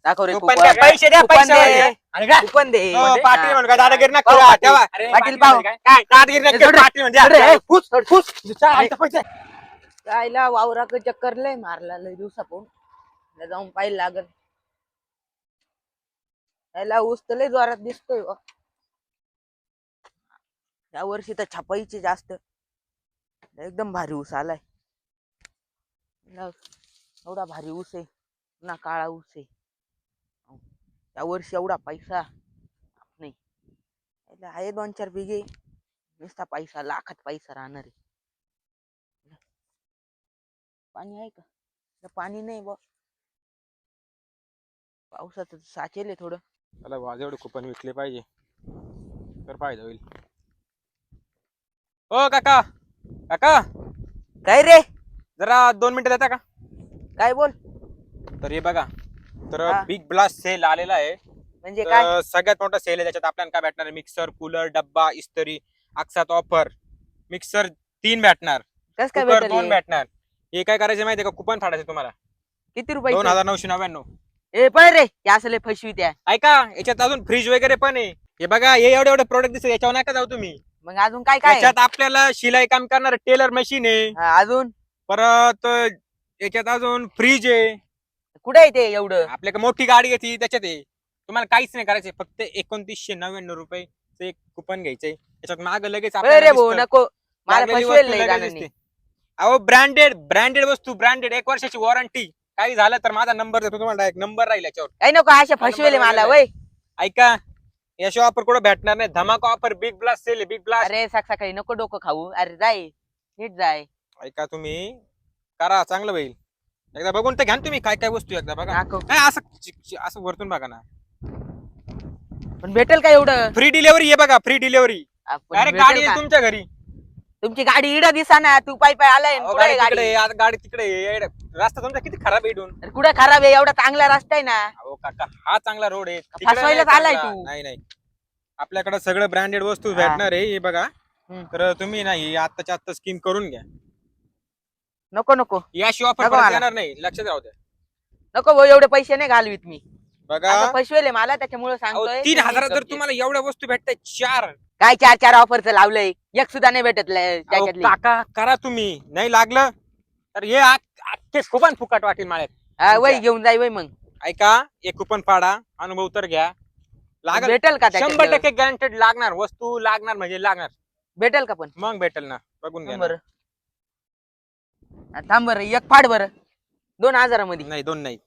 दाखव रे coupon coupon. द्या, पैसे द्या, कुपन पैसे दे. द्या. अरे का? कुपन दे. हो, पाटील म्हणून का दादागिरी नका पाव करू, पाटील. ठेवा. अरे, पाटील पाव. काय दादागिरी नका करू, पाटील म्हणजे अरे, द्या. फुस, फुस. चहा आणतो, पैसे. कायला वावराक चक्कर लय मारला लय दिवसापून जाऊन पाहिलं लागल. याला ऊस तर लय जोरात दिसतोय बा. या वर्षी तर छपाईची जास्त एकदम भारी ऊस आलाय. एवढा भारी ऊस आहे ना, काळा ऊस आहे. या वर्षी एवढा पैसा नाही आहे. 2-4 बिघे नुसता पैसा, लाखात पैसा राहणार आहे. पाणी आहे का? पाणी नाही बा. पावसाचं साचेल थोडं. चला भाऊ, जेवढे कुपन विकले पाहिजे तर फायदा होईल. ओ काका, काका काय रे? जरा 2 मिनिटं देता का? काय बोल. तर हे बघा, तर हा. बिग ब्लास्ट सेल आलेला आहे. म्हणजे काय? तर सगळ्यात मोठा सेल आहे. त्याच्यात आपल्याला काय भेटणार? मिक्सर, कूलर, डब्बा, इस्त्री, अक्षात ऑफर. मिक्सर 3 भेटणार, कस काय कुकर भेटेल 2 हे? भेटणार. हे काय करायचं माहितीये का? कुपन फाडायचं तुम्हाला. किती रुपये? 2999. ए पण रे, या असले फसवी त्या. ऐका, याच्यात अजून फ्रीज वगैरे पण आहे. हे बघा, हे एवढे एवढे प्रोडक्ट दिसत, याच्यावर नका जाऊ तुम्ही. मग अजून काय काय? याच्यात आपल्याला शिलाई काम करणार टेलर मशीन आहे. हा, अजून परत याच्यात अजून फ्रीज आहे. कुठे आहे ते एवढं? आपल्याकडे मोठी गाडी येते त्याच्यात आहे. तुम्हाला काहीच नाही करायचं, फक्त 2999 रुपये एक कुपन घ्यायचंय. त्याच्यात माग लगेच रे भाऊ दिसतं. नको, मला लागलेली फसवेल वस्तू नाही लगेच जाणांनी. दिसते. अहो, ब्रँडेड ब्रँडेड वस्तू, ब्रँडेड 1 वर्षाची वॉरंटी. काही झालं तर माझा नंबर देतो तुम्हाला, डायरेक्ट नंबर राहील याच्यावर. काही नको, अशा फसवेल मला वय. ऐका, याशिवाय ऑफर कुठं भेटणार नाही. धमाका offer, big blast sale, big blast. अरे सकाळी नको डोकं खाऊ. अरे जाय नीट जाय. ऐका, तुम्ही करा, चांगलं होईल. एकदा बघून तर घ्या ना तुम्ही काय काय वस्तू, एकदा बघा. दाखव. नाही, असं असं वरतून बघा ना. पण भेटेल का एवढं? फ्री डिलिव्हरी आहे बघा, फ्री डिलिव्हरी. आपण डायरेक्ट भेटेल गाडी का? येईल तुमच्या घरी. तुमची गाडी इडं दिसा ना, तू पाय पाय आलाय. अहो, कुठे गाडी गाडी? तिकडे आहे, आता गाडी तिकडे आहे. रस्ता तुमचा किती खराब आहे इथून. अरे कुठे खराब आहे? एवढा चांगला रस्ता आहे ना. अहो काका, हा चांगला रोड आहे. तिकडे फसवायलाच नाही आलाय चांगला. तू. नाही नाही, आपल्याकडे सगळं ब्रँडेड वस्तू हा. भेटणार आहे. हे बघा, हम्म. तर तुम्ही नाही आत्ताच्या आत्ता स्कीम करून घ्या. नको नको याशिवाय नको ऑफर मला. येणार नाही, लक्षात राहू द्या. नको भाऊ, एवढे पैसे नाही घालवीत मी. बघा, आता फसवेल मला, त्याच्यामुळे अहो, सांगतोय. 3000 जर तुम्हाला एवढ्या वस्तू भेटताय 4. काय 4 ऑफरचं लावलंय, एक सुद्धा नाही भेटत अहो, त्याच्यातली. काका करा तुम्ही, नाही लागलं तर हे अख्खे कुपन फुकट वाटेल माळ्यात. हा, वय घेऊन जाय वय. मग ऐका, एक कुपन फाडा, अनुभव तर घ्या. लागल भेटेल का 100% त्याच्यात? गॅरंटेड लागणार. वस्तू लागणार म्हणजे लागणार. भेटेल का पण? मग भेटेल ना, बघून घ्या ना. बरं थांब बरं, एक फाड बरं. 2000 मध्ये नाही, 2 नाही,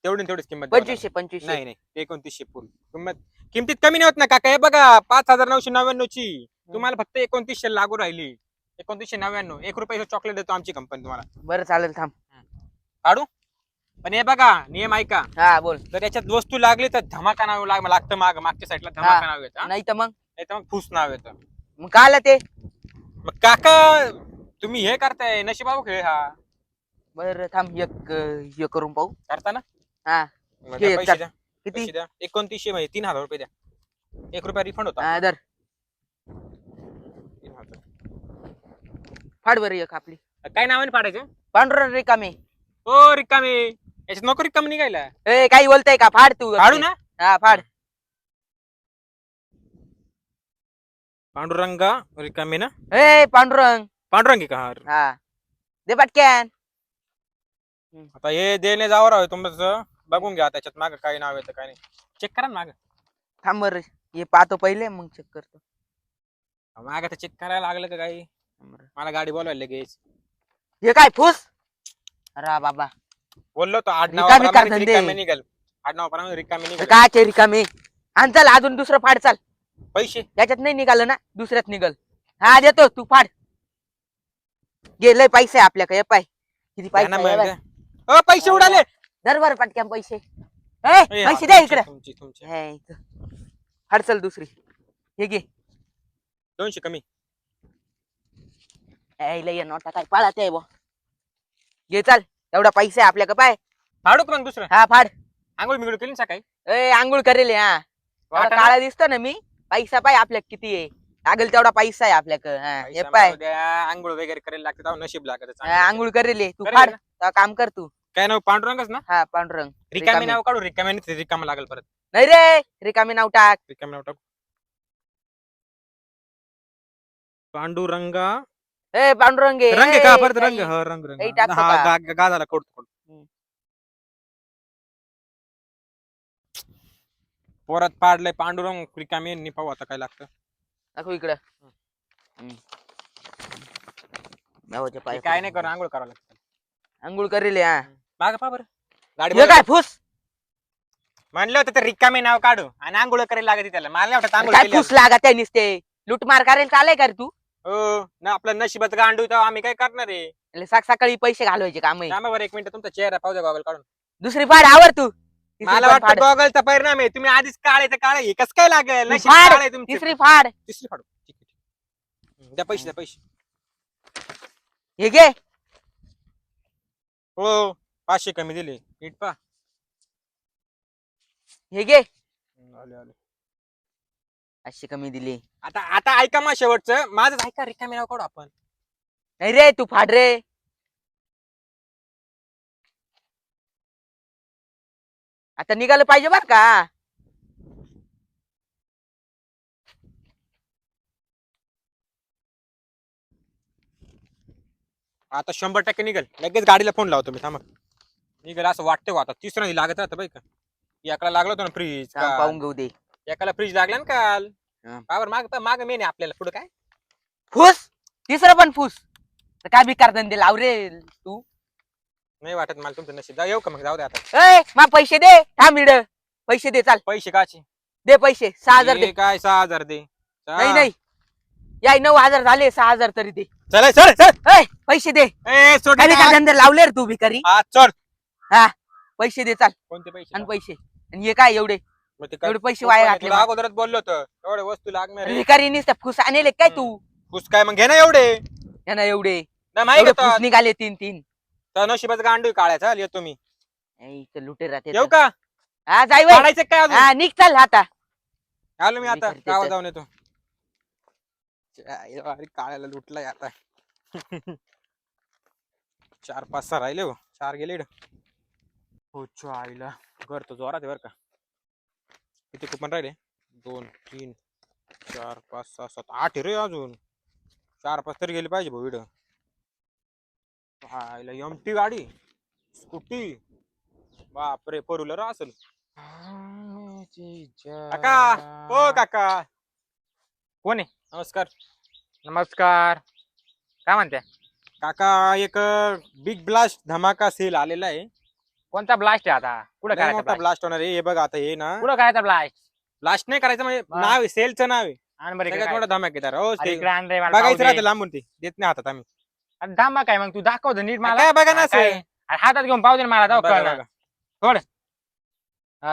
तेवढीच किंमत द्यावी लागेल. 2500 नाही नाही, 2900 फुल किंमत. किमतीत कमी नाही होत ना काका. हे बघा, 5999 ची तुम्हाला फक्त 2900 लागू राहिली. 2999. 1 रुपयाचं चॉकलेट देतो आमची कंपनी तुम्हाला. बरं चालेल, थांब काढू. पण हे बघा, नियम ऐका. हा बोल. जर याच्यात वस्तू लागली तर धमाका नाव लागतं. मागच्या साईडला धमाका नाव येतं. नाही तर मग फुस नाव येतं. मग काय आलं ते? मग काका, तुम्ही हे करताय, नशिबाबू खेळ हा. बरं थांब, एक हे करून पाहू. करता ना. हा, मग घे, पैसे द्या, किती? पैसे द्या. 2900 म्हणजे 3000 रुपये द्या. 1 रुपया रिफंड होता. हा, धर 3000. फाड बरं एक आपली. काय नावाने पाडायचं? पांढरा रिकामे. हो, रिकामे. याच्यात नको रिकामी निघायला. ए काही बोलताय का? फाड तू. काढू ना. हा फाड. पांडुरंगा रिकामे ना. ए पांडुरंग. पांडुरंगी का? हा दे पटक्यान. आता हे देणे जावर आहे तुमचं. बघून घ्या त्याच्यात माग काय नाव येतं काय नाही. चेक करा ना माग. थांब बरं, हे पाहतो पहिले मग चेक करतो. माग तर चेक करायला लागलं का काही? मला गाडी बोलवायला लगेच. हे काय फुस? अरे बाबा, बोललो तो रिकामी कर धंदे. रिकामे निघाल. आडनावाप्रमाणे रिकामे निघाल. काय रिकामे? आणि चल अजून दुसरं फाड. चाल, पैसे त्याच्यात नाही निघालं ना, दुसऱ्यात निघल. हा देतो, तू फाड. गेलंय पैसे आपल्याकडे. हे पाय किती द्या ना पैसे. मग. ओ, पैसे उडाले. दर बरं पटक्यान पैसे. ए पैसे द्या इकडे. तुमची फाड चल दुसरी. हे घे. 200 कमी. लय नोटा काय पाळत आहे बा. घे चाल, एवढा पैसा आहे आपल्याकडे. पाय फाडू का मग दुसरं? हा फाड. आंघोळ मिळू केली ना सकाळी. ए आंघोळ करेल. हा वाटा काळा दिसतो ना मी. पैसा पाय आपल्या किती आहे. लागेल तेवढा पैसा आहे आपल्याकडे. हे पाय आंघोळ वगैरे करायला लागतं, नशीब लागत. आंघोळ करेल. तू करेल फाड. ना. काम कर तू. काय नाव पांडुरंगच ना? हा पांडुरंग. रिकामी नाव काढू, रिकाम्याने रिकामा लागेल परत. नाही रे, रिकामी नाव टाक. रिकामी नाव टाकू. पांडुरंगा. ए पांडुरंग आहे. रंग आहे का परत? रंग, काही हा रंग रंग. काही टाकतो हा का? गा झाला कोड. परत पाडलंय पांडुरंग रिकामी, यांनी पाहू आता काय लागतं. दाखव इकडं. देवाच्या हे पाया काय नाही करू, आंघोळ करावं लागतं. अंघोळ करेल हा. मागं पहा बरं. गाडी हे काय बोलवली. फुस? म्हणलं होतं तर रिकामी नाव काढू आणि आंघोळ करायला लागते त्याला. मला नाही वाटत आंघोळ काय केली फुस लागत आहे नुसते? लुटमार करायला चालय का रे तू? हो ना, आपलं नशिबात गांडू तर आम्ही काय करणार आहे. सकाळी पैसे घालवायचे काम आहे. थांबा बरं 1 मिनिट, तुमचा चेहरा पाहू द्या गॉगल काढून. दुसरी फाड आवर तू. मला वाटतं गॉगलचा परिणाम आहे. तुम्ही आधीच काळे तर काळे, हे कसं काय लागेल? तू नशीब फाड. काळे तुमचे. तिसरी फाड. तिसरी फाडू. ठीक आहे. द्या पैसे, द्या पैसे. हे घे. हो 500 कमी दिले. नीट पहा. हे घे. आले. 500 कमी दिले. आता ऐका मग शेवटचं माझं ऐका, रिकामी नाव काढू आपण. नाही रे, तू फाड रे. आता निघालं पाहिजे बर का. आता 100% निघेल. लगेच गाडीला फोन लावतो मी, थांबा. निघेल असं वाटतं. आता तिसरा लागत राहतं बाई का. एकाला लागलं होतं ना फ्रीज. पाहून घेऊ दे. एकाला फ्रीज लागला ना काल. हा. पावर माग मेन आहे आपल्याला, पुढे काय. फुस. तिसरं पण फुस. तर काय बिकार धंदे लाव रे तू. नाही वाटत मला तुमचं नशीब. जाऊ येऊ का मग? जाऊ दे आता. ए मा पैसे दे. थांब इड. पैसे दे. चाल पैसे काचे? दे पैसे. 6000 दे. हे काय 6000 दे? नाही याय 9000 झाले. 6000 तरी दे. चल चल चल. ए पैसे दे. ए सोड काय बिकार धंदे लावले रे तू भिकारी. हा चल. हा पैसे दे. चाल. कोणते पैसे? आणि पैसे. आणि हे काय एवढे मग ते काय एवढे पैसे वाया घातले. तुला अगोदरच बोललो होतं एवढे वस्तू लागणार आहे. भिकारी नुसतं फुस आणले काय तू? कुस काय मग घे ना एवढे. यांना एवढे ना माहिती एवढे का फुस निघाले 3 तर नशिबाच गांडू काळ्याचा. येतो मी. लुटे राहते. येऊ का? हा जाय काढायचं काय अजून? हा निघ. चाल आता. आलो मी आता. मी करते गावात तर. जाऊन येतो. अरे काळ्याला लुटलाय आता. 4 5 6 राहिले हो. 4 गेले इकडं. हो आईला घर तर जोरात आहे बरं का. किती कुपन राहिले? 2 3 4 5 6 7 8 रे अजून. 4 5 तरी गेले पाहिजे भाऊ इकडं. आईला एमटी गाडी, स्कूटी. बापरे, फोर व्हीलर असेल. काका, ओ काका. कोण आहे? नमस्कार. नमस्कार. काय म्हणते? काका एक बिग ब्लास्ट धमाका सेल आलेला आहे. कोणता ब्लास्ट आहे आता? कुठं लय करायचा मोठा ब्लास्ट? ब्लास्ट होणार आहे. हे बघा आता हे ना. कुठं करायचा ब्लास्ट? ब्लास्ट नाही करायचं म्हणजे मग? नाव आहे, सेलचं नाव आहे. आण बरं सगळ्यात इकडे मोठा काय? धमाकेदार. हो अरे ते इकडे आण रे, मला बघायचं पाहू दे. राहतं लांबून, ते देत नाही हातात आम्ही. अरे थांबा काय मग तू दाखव नीट मला. काय बघा ना काय? असं. अरे हातात घेऊन पाहू दे ना मला. दाखव बघा, ना. बघा.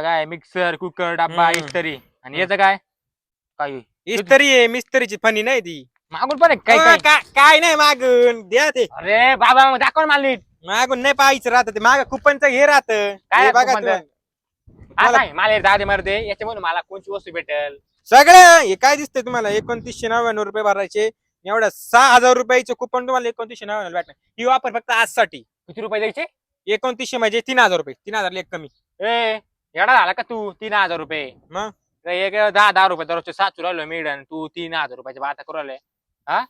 काय मिक्सर, कुकर, डब्बा, इस्त्री. आणि याचं काय? काय इस्त्री आहे, मिस्त्रीची फणी नाही ती. मागून पण आहे काय हो, काय? काय नाही मागून द्या ते. अरे बाबा मग दाखव ना मला नीट. मागून नाही पाहायचं राहतं ते. माग कुपनचं हे राहतं. काय हे बघा कुपनचं? तुम्हाला. हा सांग मला दादे मरते याच्यामधून मला कोणची वस्तू भेटेल? सगळं हे काय दिसतंय तुम्हाला? 2999 रुपये भरायचे. एवढ्या 6000 रुपयाचं कुपन तुम्हाला 2999 भेटणार. ही ऑफर फक्त आजसाठी. किती रुपये द्यायचे? 2900 म्हणजे 3000 रुपये. 3000 एक कमी. ए येडा झाला का तू? 3000 रुपये. मग एक 10 रुपये दररोजचे 7 राहिलो मीडन. तू 3000 रुपयाची बाता करू राहिले. हा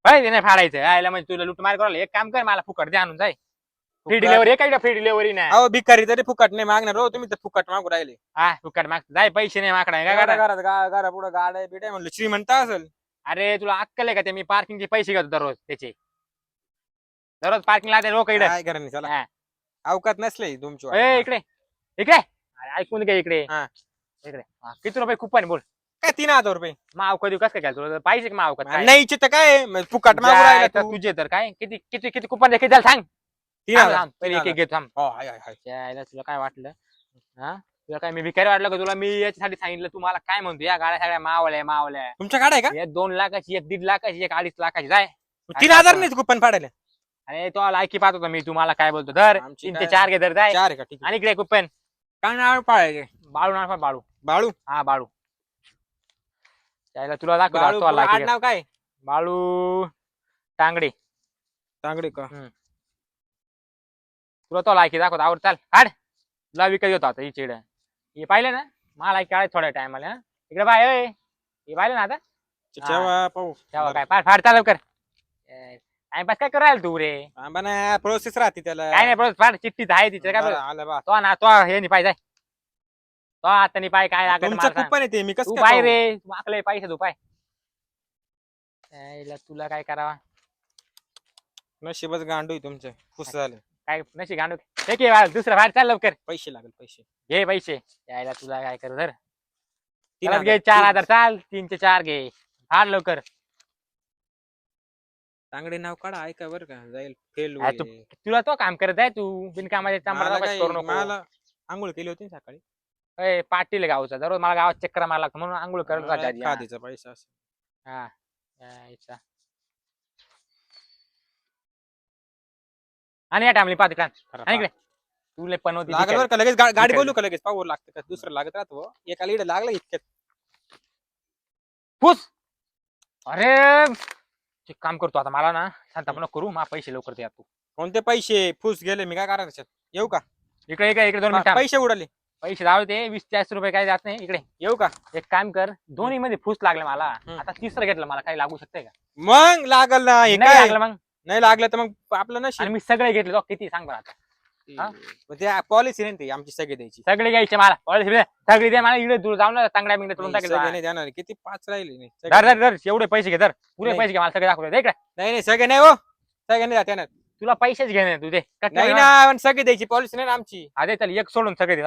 पाहिजे नाही फाडायचं. आयला म्हणजे तुला लुटमार करू राहिले. एक काम कर, मला फुकट दे आणून जाय. फ्री डिलिव्हरी काय? फ्री डिलिव्हरी नाही. अहो भिकारी तरी फुकट नाही मागणार हो. तुम्ही तर फुकट मागू राहिले. हा फुकट माग जाय. पैसे नाही माकडा काय करा? घरा पुढे गाड्या बिड्या म्हणलं श्रीमंत असेल. अरे तुला अक्कल आहे का? ते मी पार्किंगचे पैसे घेतो दररोज त्याचे. दररोज पार्किंगला ते लोक इकडे. काय करा नाही चला. हा. अवकात नसले तुमची. ए इकडे इकडे. अरे ऐकून घे इकडे. हा. इकडे. हा, किती रुपये कुपन बोल? काय 3000 रुपये? माव कधी कसं काय तुला पाहिजे का माव काय? नाही इच्छित काय मग फुकट मागू राहिला तर तू. तुझे तर काय किती किती किती कुपन किती झालं सांग. 3000. पहिले एक एक घेतो थांब. हो हाय हाय हाय. यायला तुला काय वाटलं? हा तुला काय मी भिकारी वाटलं का तुला? मी याच्यासाठी सांगितलं तू मला काय म्हणतो? या गाड्या सगळ्या मावल्या. तुमच्या गाड्या आहे का? एक 2 लाखाची, एक 1.5 लाखाची, एक 2.5 लाखाची. जाय 3000 नाही कुपन फाडायला. अरे तो लायकी पाहत होता मी. तुम्हाला काय बोलतो? धर आमची 3 काय? ते 4 घे. धर जाय. 4 आहे का? ठीक आहे. आणि इकडे कुपन. काय नाव पाळायचे? बाळू नाव बाळू. बाळू. हा बाळू. त्याला तुला दाखवतो बाळू तो लायकी. नाव काय? बाळू टांगडे. चांगले का? तुला तो लायकी दाखवत आवड चाल हाड तुला विकत येतो आता ही चिड हे पाहिलं ना मला लायकी काढायचं थोड्या टायमाला इकडे बाय हे पाहिलं ना आता तेव्हा पाहू तेव्हा काय फाड फाड चालव कर टाइमपास काय करायला तू रे आंबा प्रोसेस राहते त्याला काय नाही बरोबर फाड चिठ्ठीच आहे तिथे काय बरं, बरं. आलं बा तो ना तो हे नाही पाहिजे तो आता नाही पाय काय लागत तुमचं मला सांग. कुपन येते मी तू कसं पाय काय रे तू माकले पैसे तू पाय यायला तुला काय करावा पाहू? नशीबच गांडू आहे तुमचं खुश झालं काय नशी गांडू हे घे बाळ, दुसरं फाड चाल लवकर पैसे लागेल पैसे घे पैसे यायला तुला काय करू धर 3,000, घे 4,000 चाल 3 चे 4 घे फाड लवकर चांगले नाव काढा ऐका बरं का जाईल फेल अरे तुला तो काम करत आहे तू बिनकामाचे चांबडा करू नको मला आंघोळ केली होती ना सकाळी ए, पाटील आहे गावचा दररोज मला गावात चक्कर मारा लागतो म्हणून आंघोळ करत मला राहते आधी. खादीचा पैसा असं. हा यायचा. आणि या टाइमली पाहते खरं आणि इकडे तुले पण होती लागलं बरं का लगेच गाडी बोलू का लगेच पाहू लागतं का दुसरं लागत राहतो हो. एकाला इकडे लागलं इतक्यात फुस अरे ते काम करतो आता मला ना शांतपणा करू मा पैसे लवकर दे तू कोणते पैसे फुस गेले मी काय करणार त्याच्यात येऊ का इकडे इकडे इकडे 2 मिनिट पैसे उडाले पैसे जाऊ दे 20-40 रुपये काय जात नाही इकडे येऊ का एक काम कर दोन्ही मध्ये फुस लागले मला हम्म. आता तिसरं घेतलं मला काही लागू शकतंय का मग लागल ना हे नाही काय लागलं मग नाही लागलं तर मग आपलं आणि नशीब मी सगळे घेतले तो किती सांग बरं आता हा? मग ते पॉलिसी नाही ती आमची सगळी द्यायची सगळे घ्यायचे मला पॉलिसी दे, सगळी दे मला इकडे दूर जाऊन तांगड्या बिंगड्या तोडून नाही, टाकेल सगळे नाही देणार किती 5 राहिले नाही धर सगळे- धर धर एवढे पैसे घे धर पुरे नाही. पैसे घे मला सगळे दाखवले इकडे नाही नाही सगळे नाही हो सगळे नाही जाते ना तुला पैसेच घेणे तू दे नाही ना पण सगळी द्यायची पॉलिसी नाही ना आमची अरे चल एक सोडून सगळे दे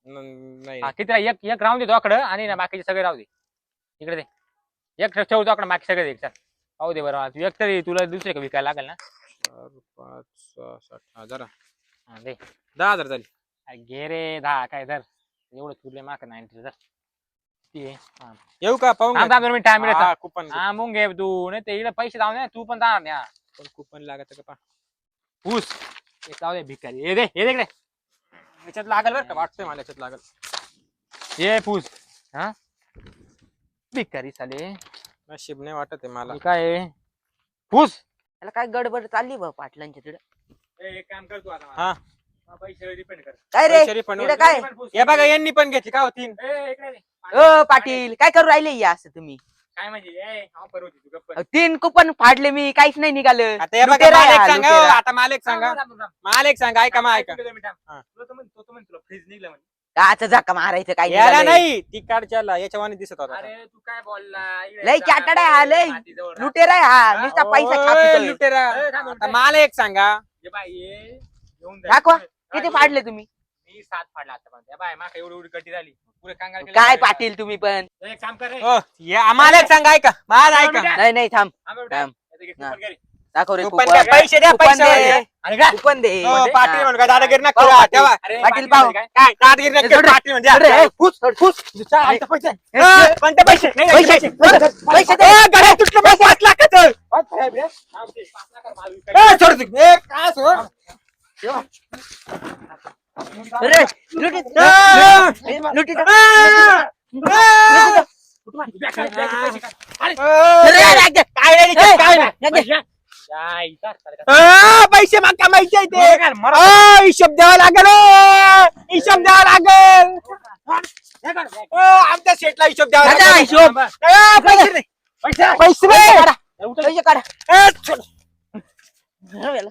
नाही हा, किती एक एक राहून दे तोकडं आणि ना बाकीचे सगळे राहू दे इकडे दे एक ठेव तोकडं बाकी सगळे दे चल पाहू दे बरं तू एक तरी तुला दुसरे का विकायला लागेल ना 4, 5, 6, 7 हजार हा, दे 10,000 झाली अरे घे रे 10 काय धर एवढं तुले माग 90 धर ते हा. येऊ का पाहून थांब 2 मिनिट टाइम मिळत कुपन हा मग घे तू नाही ते इकडे पैसे जाऊ दे तू पण जाणार नाही हा. कुपन लागत का पा ऊस एक जाऊ दे भिकारी हे दे इकडे याच्यात लागल बरं का वाटतंय मला याच्यात लागल ये पूस हा भिकारी साले नशीब नाही वाटत आहे मला हे काय आहे? फूस त्याला काय गडबड चालली बा पाटलांच्या तिकडे एक काम कर तू आता हा पैसे डिपेंड कर काय रे पैसे refund इकडे होतील. काय हे बघा यांनी पण घेतली का होती ओ पाटील काय करू राहिले या असं तुम्ही काय म्हणजे ऑफर होती तू गप्प 3 कुपन फाडले मी काहीच नाही निघालं आता हे बघा लुटेरा आहे मालक हा, सांगा लुटेरा. हो, आता मालक सांगा मालक सांगा ऐका मग ऐका हा. तुला फ्रीज निघलं म्हणजे काचा झका मारायचं काय याला निघालंय? नाही ती काढच्याला याच्यावानी दिसत होता अरे तू काय बोलला लय चाटाडा आहे हा, लय. लुटेरा आहे हा नुसता पैसा ओय, छापितोय. लुटेरा आता मालक सांगा दाखवा किती फाडले तुम्ही मी 7 फाडला आता पण बाय माका एवढी एवढी गटी झाली पुरे कांगाल केलं. काय पाटील तुम्ही पण एक काम कर रे हो या मालक सांगा ऐका माझ ऐका नाही नाही थांब थांब. थांब. याचं घे, कुपन घे रे. दाखव रे कुपन कुपन द्या, पैसे द्या कुपन पैसे दे. द्या. अरे का कुपन दे हो, म्हणजे, पाटील हा. म्हणून का दादागिरी नका पाहू करू, पाटील. ठेवा. अरे पाटील पाटील पाहू. म्हणजे काय? काय दादागिरी नका करू, सोड रे. पाटील म्हणजे सोड रे, द्या. फुस, फुस. आमचे पैसे. कोणते पैसे नाही, नाही, पैसे पैसे. पैसे दे. ए, गड्या तुटलं बघ, 5 लाखाचं. पाच साहेब रे. थांब ते, 5 लाखावर माल विकायला. ए, सोड तू. ए, काय सोड? रे, लुटीत. ए, लुटीत. ए, अरे, रे, राग दे. काय रे, ए, काय रे? राग दे. या, इथं चालेल का? ए, पैसे मागा माहिती आहे ते काय मरा- हिशोब द्यावा लागेल ओ. हिशोब द्यावा लागेल ओ, आमच्या सेटला हिशोब द्यावा दादा, लागेल हिशोब. ए, पैसे नाही. पैसे पैसे नाही. काढा. पैसे काढा. ए, सोड. याला.